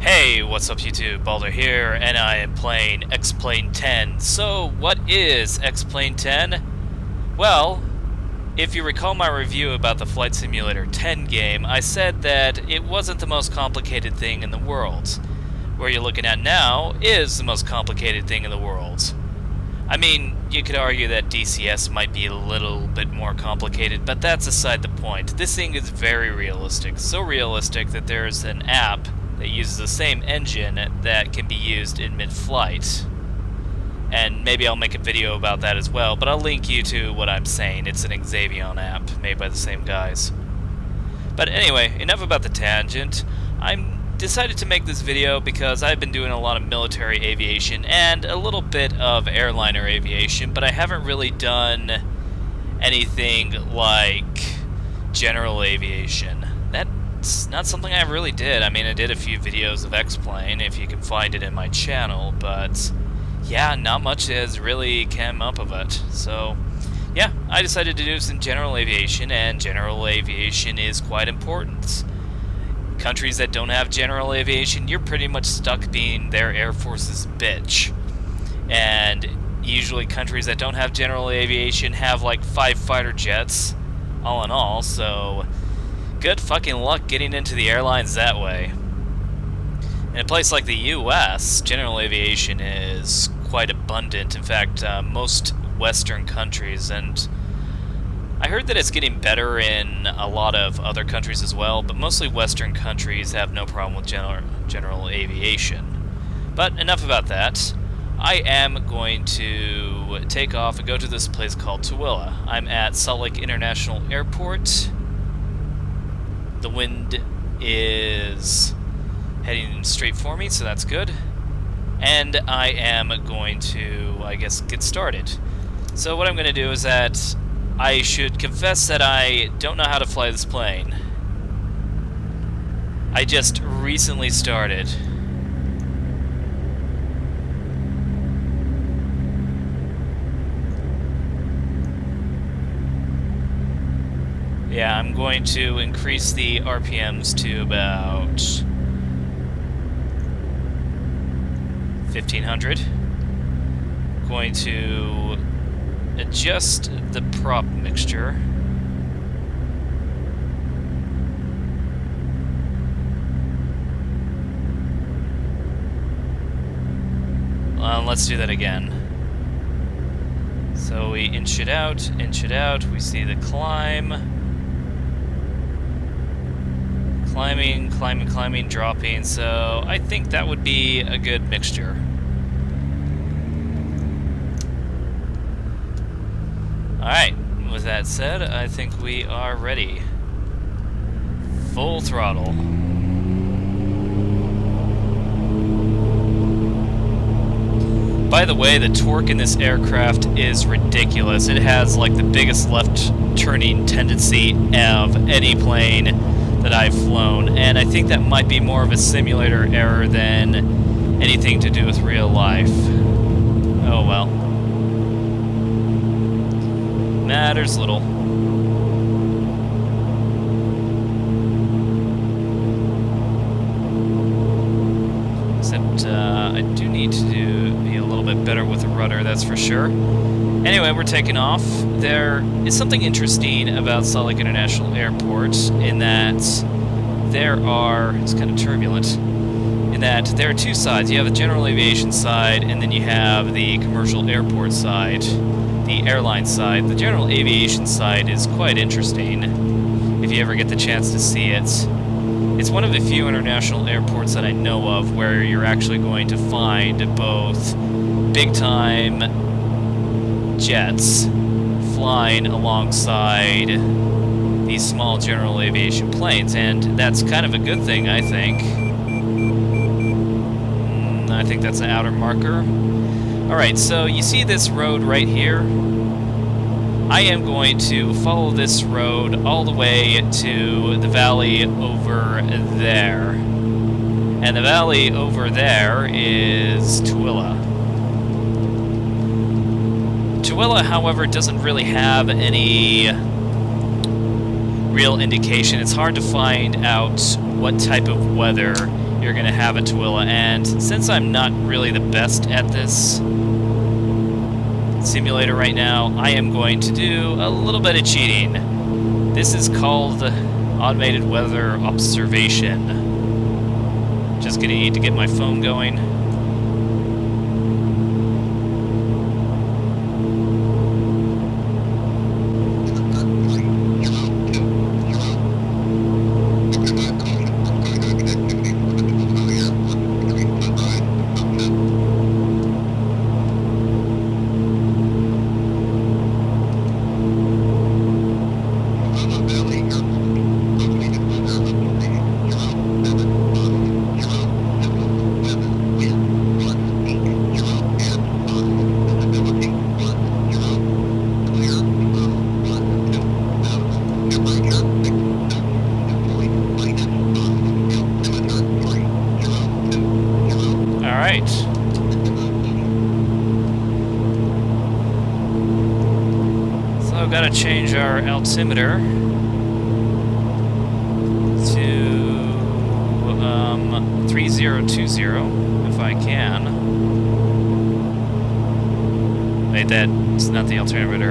Hey, what's up YouTube? Balder here, and I am playing X-Plane 10. So, what is X-Plane 10? Well, if you recall my review about the Flight Simulator 10 game, I said that it wasn't the most complicated thing in the world. Where you're looking at now is the most complicated thing in the world. I mean, you could argue that DCS might be a little bit more complicated, but that's aside the point. This thing is very realistic. So realistic that there's an app that uses the same engine that can be used in mid-flight. And maybe I'll make a video about that as well, but I'll link you to what I'm saying. It's an Xavion app made by the same guys. But anyway, enough about the tangent. I decided to make this video because I've been doing a lot of military aviation and a little bit of airliner aviation, but I haven't really done anything like general aviation. That's not something I really did. I mean, I did a few videos of X-Plane, if you can find it in my channel, but yeah, not much has really come up of it. So yeah, I decided to do some general aviation, and general aviation is quite important. Countries that don't have general aviation, you're pretty much stuck being their Air Force's bitch. And usually countries that don't have general aviation have like 5 fighter jets, all in all, so good fucking luck getting into the airlines that way. In a place like the US, general aviation is quite abundant. In fact, most Western countries, and I heard that it's getting better in a lot of other countries as well, but mostly Western countries have no problem with general aviation. But enough about that. I am going to take off and go to this place called Tooele. I'm at Salt Lake International Airport. The wind is heading straight for me, so that's good. And I am going to, I guess, get started. So what I'm going to do is that I should confess that I don't know how to fly this plane. I just recently started. Yeah, I'm going to increase the RPMs to about 1500. Going to adjust the prop mixture. Let's do that again. So we inch it out, we see the climb. Climbing, dropping, so I think that would be a good mixture. Alright, with that said, I think we are ready. Full throttle. By the way, the torque in this aircraft is ridiculous. It has like the biggest left turning tendency of any plane that I've flown, and I think that might be more of a simulator error than anything to do with real life. Oh well. Matters little. Except I do need to be a little bit better with the rudder, that's for sure. Anyway, we're taking off. There is something interesting about Salt Lake International Airport in that it's kind of turbulent, in that there are two sides. You have the general aviation side, and then you have the commercial airport side, the airline side. The general aviation side is quite interesting, if you ever get the chance to see it. It's one of the few international airports that I know of where you're actually going to find both big-time jets flying alongside these small general aviation planes, and that's kind of a good thing, I think. I think that's an outer marker. Alright, so you see this road right here? I am going to follow this road all the way to the valley over there. And the valley over there is Tooele. Tooele, however, doesn't really have any real indication. It's hard to find out what type of weather you're you're going to have at Tooele. And since I'm not really the best at this simulator right now, I am going to do a little bit of cheating. This is called Automated Weather Observation. Just going to need to get my phone going. So gotta change our altimeter to 3020 if I can. Wait, that's not the altimeter.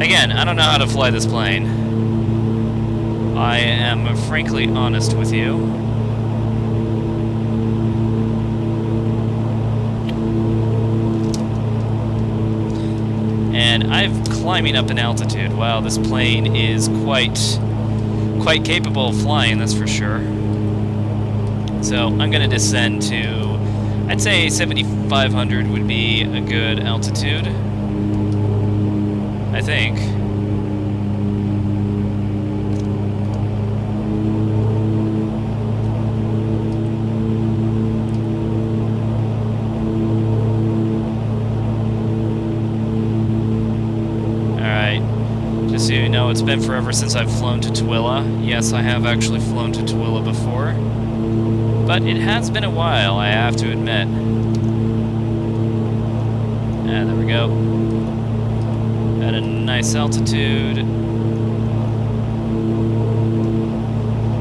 Again, I don't know how to fly this plane. I am frankly honest with you. And I'm climbing up in altitude. Wow, this plane is quite capable of flying, that's for sure. So I'm going to descend to, I'd say 7,500 would be a good altitude, I think. So you know, it's been forever since I've flown to Tooele. Yes, I have actually flown to Tooele before, but it has been a while, I have to admit. And there we go. At a nice altitude.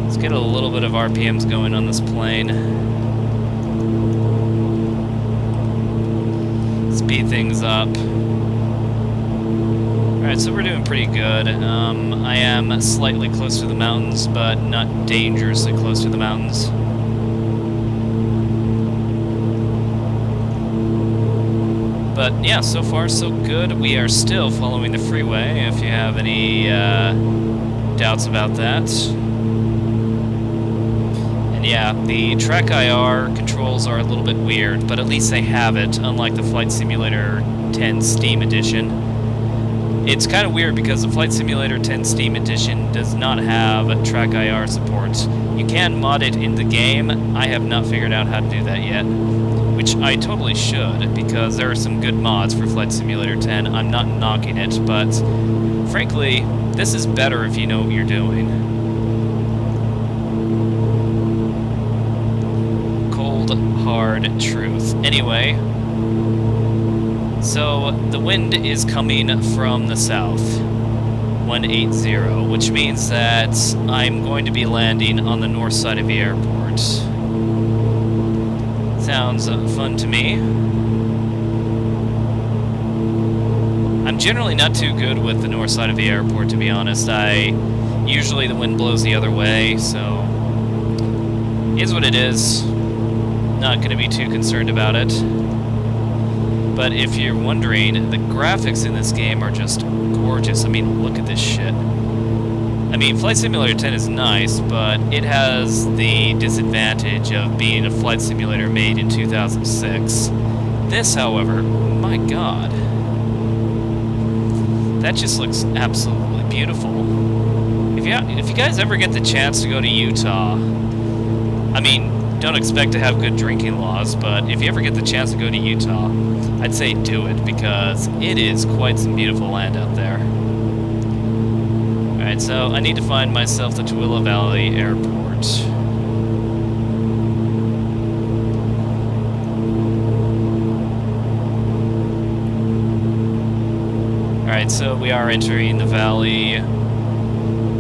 Let's get a little bit of RPMs going on this plane. Speed things up. Alright, so we're doing pretty good. I am slightly close to the mountains, but not dangerously close to the mountains. But yeah, so far so good. We are still following the freeway, if you have any doubts about that. And yeah, the track IR controls are a little bit weird, but at least they have it, unlike the Flight Simulator 10 Steam Edition. It's kind of weird because the Flight Simulator 10 Steam Edition does not have track IR support. You can mod it in the game. I have not figured out how to do that yet, which I totally should, because there are some good mods for Flight Simulator 10. I'm not knocking it, but frankly, this is better if you know what you're doing. Cold, hard truth. Anyway, so the wind is coming from the south, 180, which means that I'm going to be landing on the north side of the airport. Sounds fun to me. I'm generally not too good with the north side of the airport, to be honest. Usually the wind blows the other way, so is what it is. Not going to be too concerned about it. But if you're wondering, the graphics in this game are just gorgeous. I mean, look at this shit. I mean, Flight Simulator 10 is nice, but it has the disadvantage of being a flight simulator made in 2006. This, however, my god. That just looks absolutely beautiful. If you guys ever get the chance to go to Utah, I mean, don't expect to have good drinking laws, but if you ever get the chance to go to Utah, I'd say do it, because it is quite some beautiful land out there. Alright, so I need to find myself the Tooele Valley Airport. Alright, so we are entering the valley,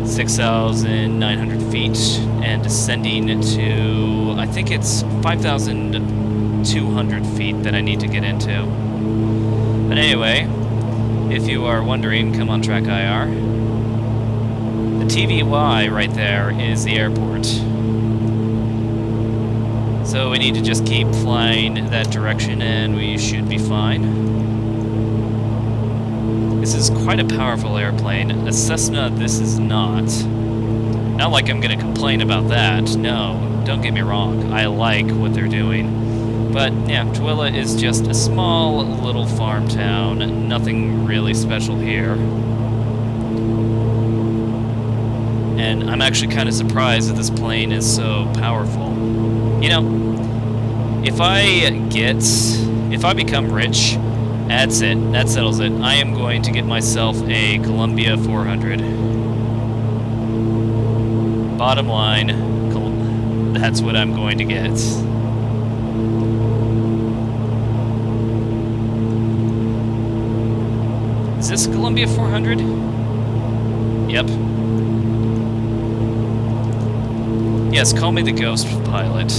6,900 feet and descending to, I think it's 5,200 feet that I need to get into. But anyway, if you are wondering, come on Track IR. The TVY right there is the airport. So we need to just keep flying that direction and we should be fine. This is quite a powerful airplane. A Cessna, this is not. Not like I'm going to complain about that. No, don't get me wrong. I like what they're doing. But yeah, Tooele is just a small little farm town. Nothing really special here. And I'm actually kind of surprised that this plane is so powerful. You know, if I become rich, that's it. That settles it. I am going to get myself a Columbia 400. Bottom line, that's what I'm going to get. Is this a Columbia 400? Yep. Yes, call me the ghost pilot.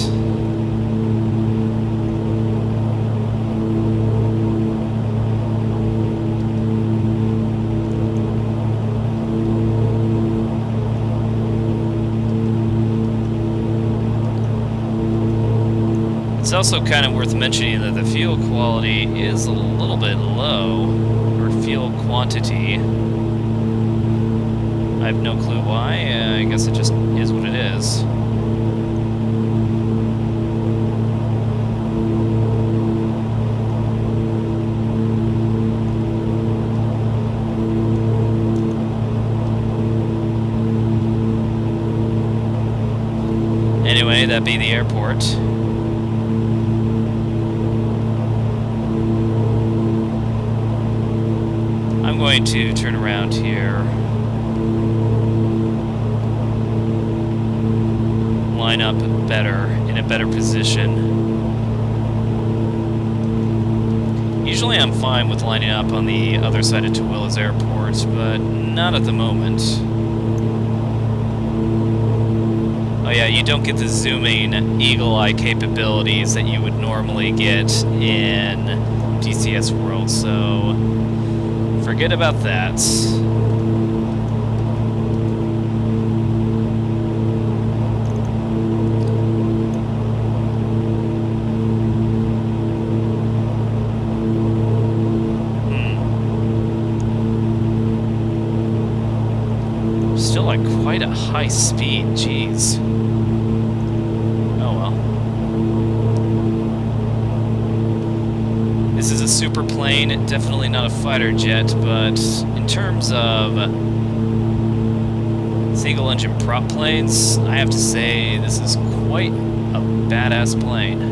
It's also kind of worth mentioning that the fuel quality is a little bit low, or fuel quantity. I have no clue why. I guess it just is what it is. Anyway, that be the airport. I'm going to turn around here. Line up better, in a better position. Usually I'm fine with lining up on the other side of Tooele's airport, but not at the moment. Oh yeah, you don't get the zooming eagle eye capabilities that you would normally get in DCS World, so forget about that. Still at quite a high speed, jeez. Oh well. This is a super plane, definitely not a fighter jet, but in terms of single engine prop planes, I have to say this is quite a badass plane.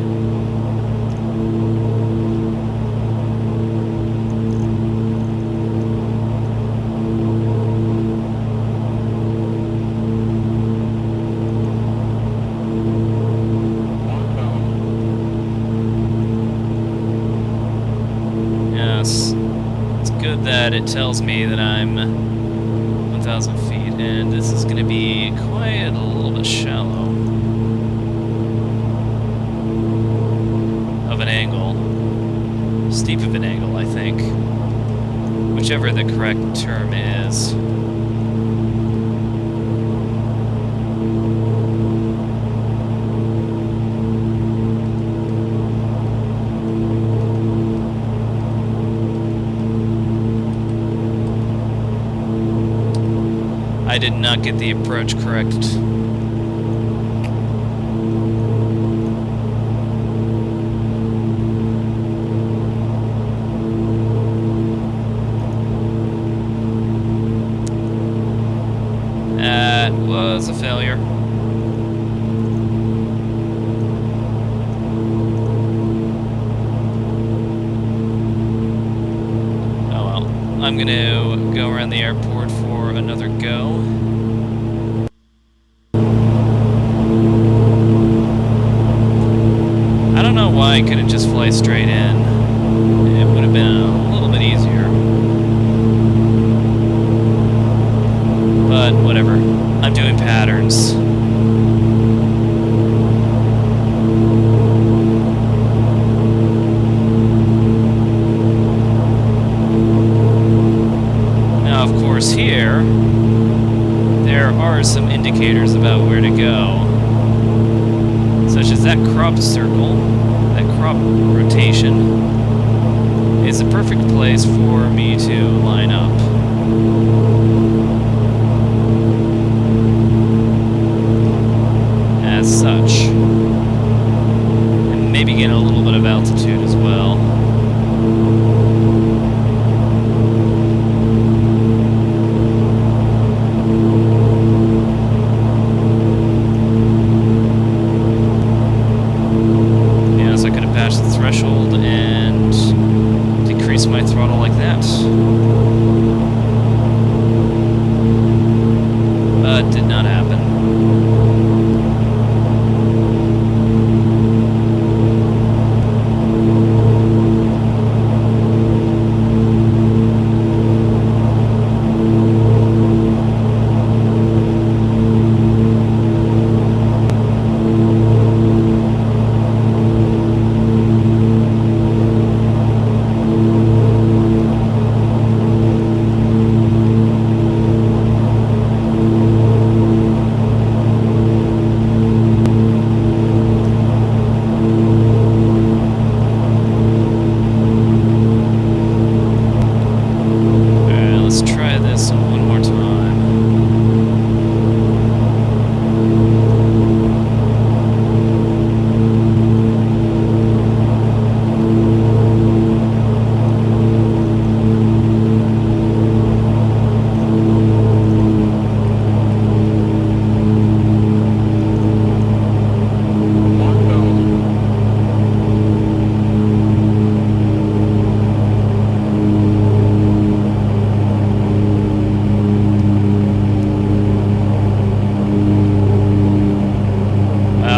That it tells me that I'm 1,000 feet, and this is going to be quite a little bit shallow of an angle, steep of an angle, I think, whichever the correct term is. I did not get the approach correct. That was a failure. Oh well. I'm gonna go around the airport for another go. I don't know why I couldn't just fly straight in. It would have been a little bit easier. But whatever. I'm doing patterns. indicators about where to go, such as that crop circle, that crop rotation, is the perfect place for me to line up. As such. And maybe gain a little bit of altitude as well. Threshold and decrease my throttle like that. But did not happen.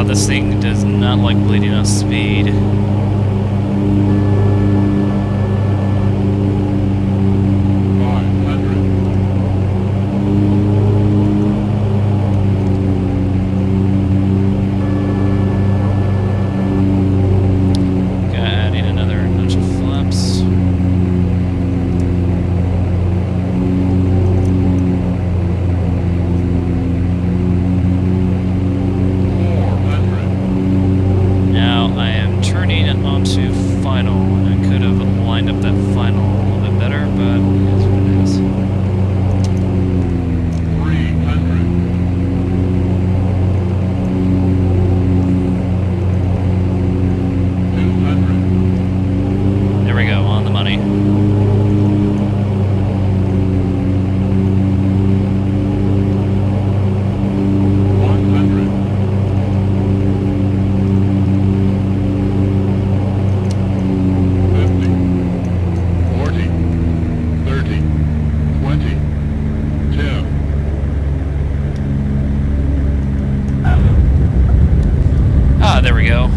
This thing does not like bleeding us speed. Adding another notch of flaps. Onto final, and I could have lined up that final a little bit better, but that's what it is. 300. 200. There we go, on the money. 100. 10. There we go.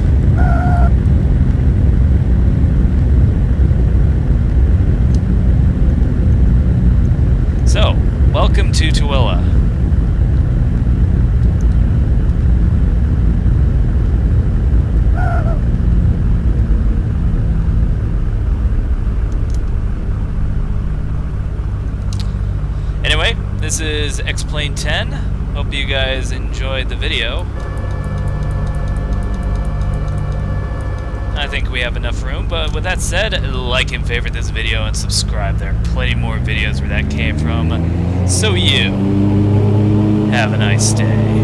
So, welcome to Tooele. Anyway, this is X-Plane 10. Hope you guys enjoyed the video. I think we have enough room, but with that said, like and favorite this video and subscribe. There are plenty more videos where that came from. So you have a nice day.